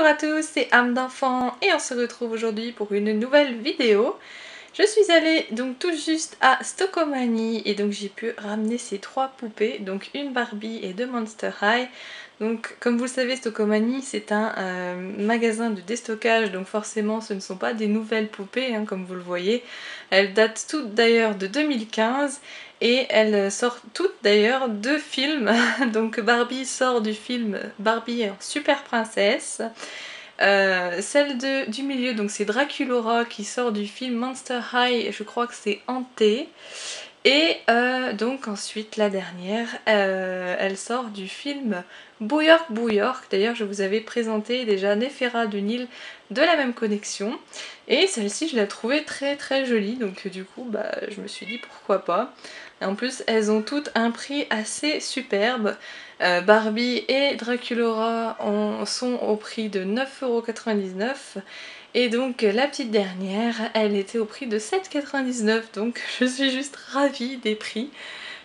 Bonjour à tous, c'est âme d'enfant et on se retrouve aujourd'hui pour une nouvelle vidéo. Je suis allée donc tout juste à Stockomanie et donc j'ai pu ramener ces trois poupées, donc une Barbie et deux Monster High. Donc comme vous le savez, Stockomanie c'est un magasin de déstockage, donc forcément ce ne sont pas des nouvelles poupées hein, comme vous le voyez. Elles datent toutes d'ailleurs de 2015 et elles sortent toutes d'ailleurs de films. Donc Barbie sort du film Barbie Super Princesse. Celle du milieu, donc c'est Draculaura qui sort du film Monster High, je crois que c'est Hanté. Et donc ensuite la dernière, elle sort du film Bouyork Bouyork. D'ailleurs je vous avais présenté déjà Néfera de Nil de la même collection. Et celle-ci je la trouvais très très jolie, donc du coup bah, je me suis dit pourquoi pas. Et en plus elles ont toutes un prix assez superbe. Barbie et Draculaura sont au prix de 9,99 € et donc la petite dernière, elle était au prix de 7,99 €, donc je suis juste ravie des prix.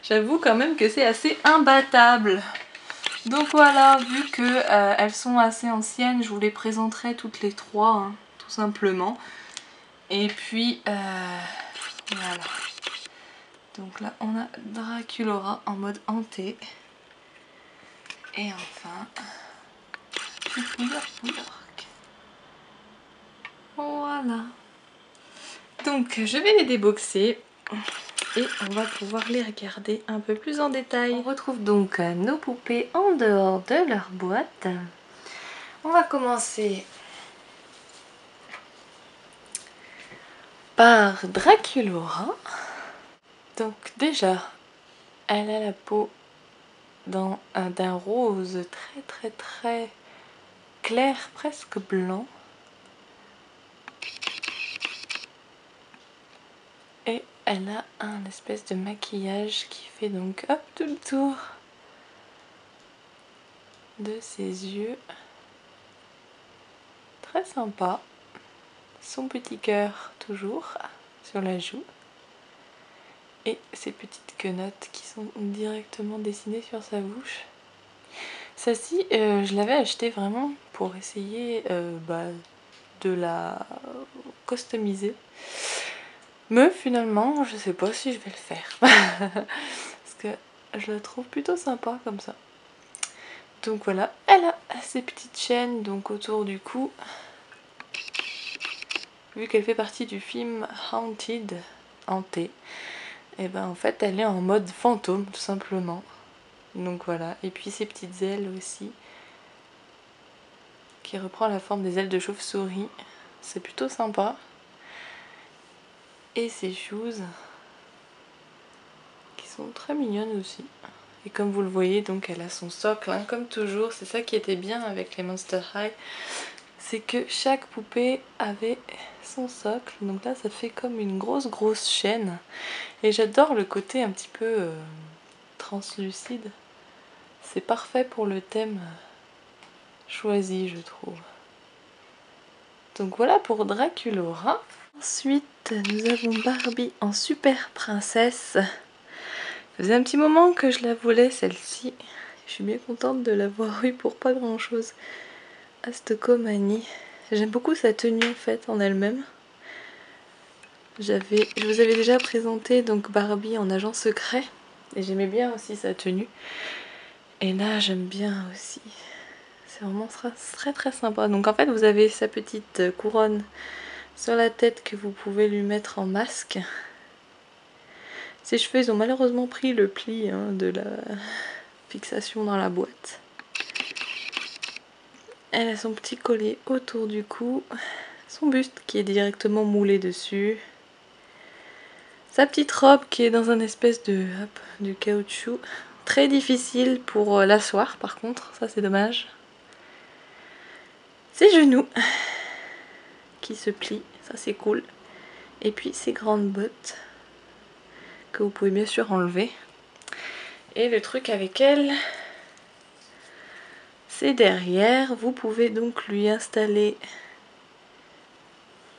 J'avoue quand même que c'est assez imbattable. Donc voilà, vu que elles sont assez anciennes, je vous les présenterai toutes les trois, hein, tout simplement. Et puis voilà. Donc là on a Draculaura en mode hanté. Et enfin, Bouyork. Voilà. Donc je vais les déboxer et on va pouvoir les regarder un peu plus en détail. On retrouve donc nos poupées en dehors de leur boîte. On va commencer par Draculaura. Donc déjà, elle a la peau d'un rose très clair, presque blanc. Et elle a un espèce de maquillage qui fait donc hop tout le tour de ses yeux. Très sympa. Son petit cœur toujours sur la joue. Et ses petites quenottes qui sont directement dessinées sur sa bouche. Celle-ci, je l'avais achetée vraiment pour essayer de la customiser. Mais finalement, je sais pas si je vais le faire. Parce que je la trouve plutôt sympa comme ça. Donc voilà, elle a ses petites chaînes donc autour du cou. Vu qu'elle fait partie du film Haunted, Hanté, et ben en fait elle est en mode fantôme tout simplement. Donc voilà, et puis ses petites ailes aussi, qui reprend la forme des ailes de chauve-souris. C'est plutôt sympa. Et ses shoes, qui sont très mignonnes aussi. Et comme vous le voyez, donc elle a son socle, hein, comme toujours. C'est ça qui était bien avec les Monster High. C'est que chaque poupée avait son socle. Donc là, ça fait comme une grosse chaîne. Et j'adore le côté un petit peu translucide. C'est parfait pour le thème choisi, je trouve. Donc voilà pour Draculaura. Ensuite, nous avons Barbie en super princesse. Ça faisait un petit moment que je la voulais, celle-ci. Je suis bien contente de l'avoir eue pour pas grand-chose à Stockomanie. J'aime beaucoup sa tenue en fait en elle-même. Je vous avais déjà présenté donc Barbie en agent secret et j'aimais bien aussi sa tenue. Et là j'aime bien aussi. C'est vraiment très sympa. Donc en fait vous avez sa petite couronne sur la tête que vous pouvez lui mettre en masque. Ses cheveux ils ont malheureusement pris le pli hein, de la fixation dans la boîte. Elle a son petit collier autour du cou. Son buste qui est directement moulé dessus. Sa petite robe qui est dans un espèce de caoutchouc. Très difficile pour l'asseoir par contre, ça c'est dommage. Ses genoux qui se plient, ça c'est cool. Et puis ses grandes bottes que vous pouvez bien sûr enlever. Et le truc avec elle, c'est derrière. Vous pouvez donc lui installer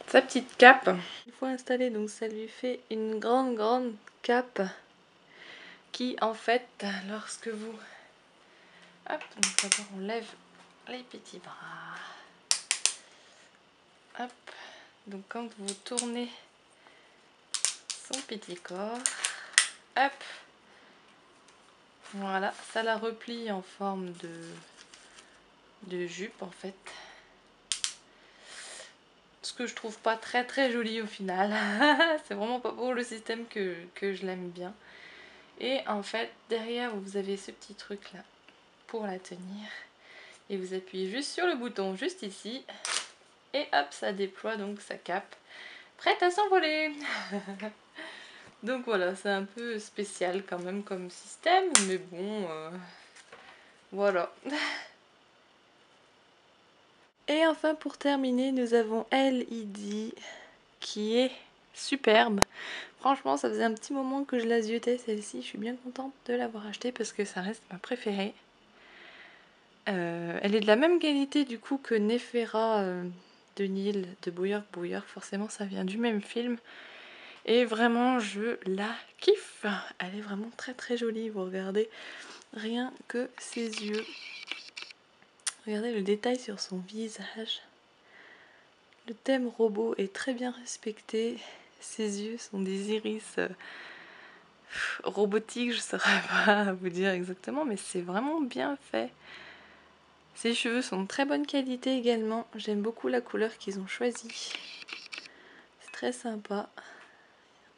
sa petite cape. Une fois installée, donc ça lui fait une grande cape qui en fait, lorsque vous... Hop, donc d'abord on lève les petits bras. Hop. Donc quand vous tournez son petit corps, hop, voilà, ça la replie en forme de jupe en fait. Ce que je trouve pas très joli au final. C'est vraiment pas pour le système que je l'aime bien. Et en fait derrière vous avez ce petit truc là pour la tenir. Et vous appuyez juste sur le bouton juste ici. Et hop, ça déploie donc sa cape. Prête à s'envoler. Donc voilà, c'est un peu spécial quand même comme système. Mais bon, voilà. Et enfin pour terminer, nous avons LED qui est superbe. Franchement, ça faisait un petit moment que je la ziotais celle-ci. Je suis bien contente de l'avoir achetée parce que ça reste ma préférée. Elle est de la même qualité du coup que Nefera de Nil de Bouilleur. Forcément, ça vient du même film. Et vraiment, je la kiffe. Elle est vraiment très jolie. Vous regardez rien que ses yeux. Regardez le détail sur son visage. Le thème robot est très bien respecté. Ses yeux sont des iris robotiques, je saurais pas vous dire exactement, mais c'est vraiment bien fait. Ses cheveux sont de très bonne qualité également. J'aime beaucoup la couleur qu'ils ont choisie. C'est très sympa.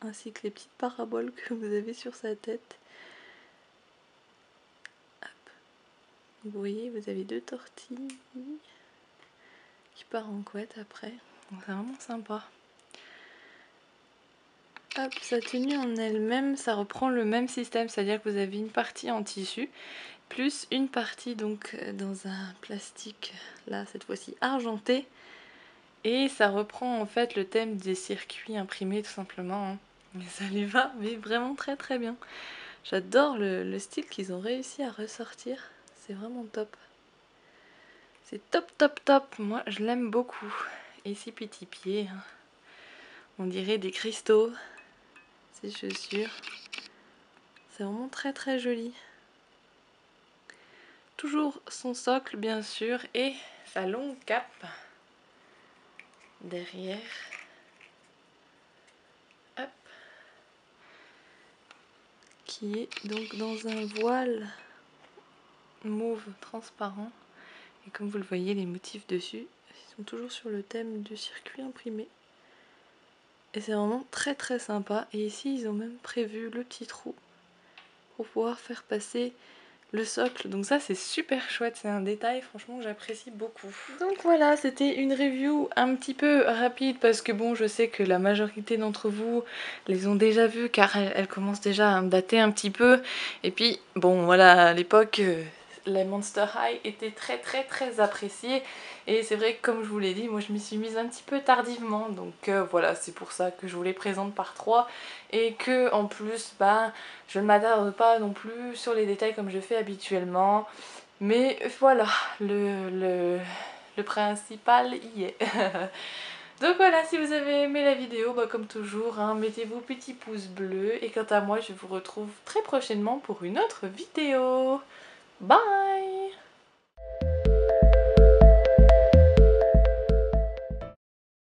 Ainsi que les petites paraboles que vous avez sur sa tête. Hop. Vous voyez, vous avez 2 tortilles qui partent en couette après. C'est vraiment sympa. Hop, sa tenue en elle-même, ça reprend le même système, c'est-à-dire que vous avez une partie en tissu, plus une partie donc dans un plastique, là cette fois-ci argenté, et ça reprend en fait le thème des circuits imprimés tout simplement, hein. Mais ça lui va, mais vraiment très bien. J'adore le style qu'ils ont réussi à ressortir, c'est vraiment top. C'est top, moi je l'aime beaucoup. Et ces petits pieds, hein. On dirait des cristaux. Ces chaussures, c'est vraiment très joli. Toujours son socle bien sûr et sa longue cape derrière. Hop. Qui est donc dans un voile mauve transparent. Et comme vous le voyez, les motifs dessus sont toujours sur le thème du circuit imprimé. Et c'est vraiment très sympa. Et ici, ils ont même prévu le petit trou pour pouvoir faire passer le socle. Donc ça, c'est super chouette. C'est un détail, franchement, que j'apprécie beaucoup. Donc voilà, c'était une review un petit peu rapide parce que bon, je sais que la majorité d'entre vous les ont déjà vues car elles commencent déjà à me dater un petit peu. Et puis, bon, voilà, à l'époque... les Monster High étaient très appréciés et c'est vrai que comme je vous l'ai dit, moi je m'y suis mise un petit peu tardivement, donc voilà, c'est pour ça que je vous les présente par 3 et que en plus je ne m'attarde pas non plus sur les détails comme je fais habituellement, mais voilà, le principal y est. Donc voilà, si vous avez aimé la vidéo, comme toujours, hein, mettez vos petits pouces bleus et quant à moi je vous retrouve très prochainement pour une autre vidéo. Bye!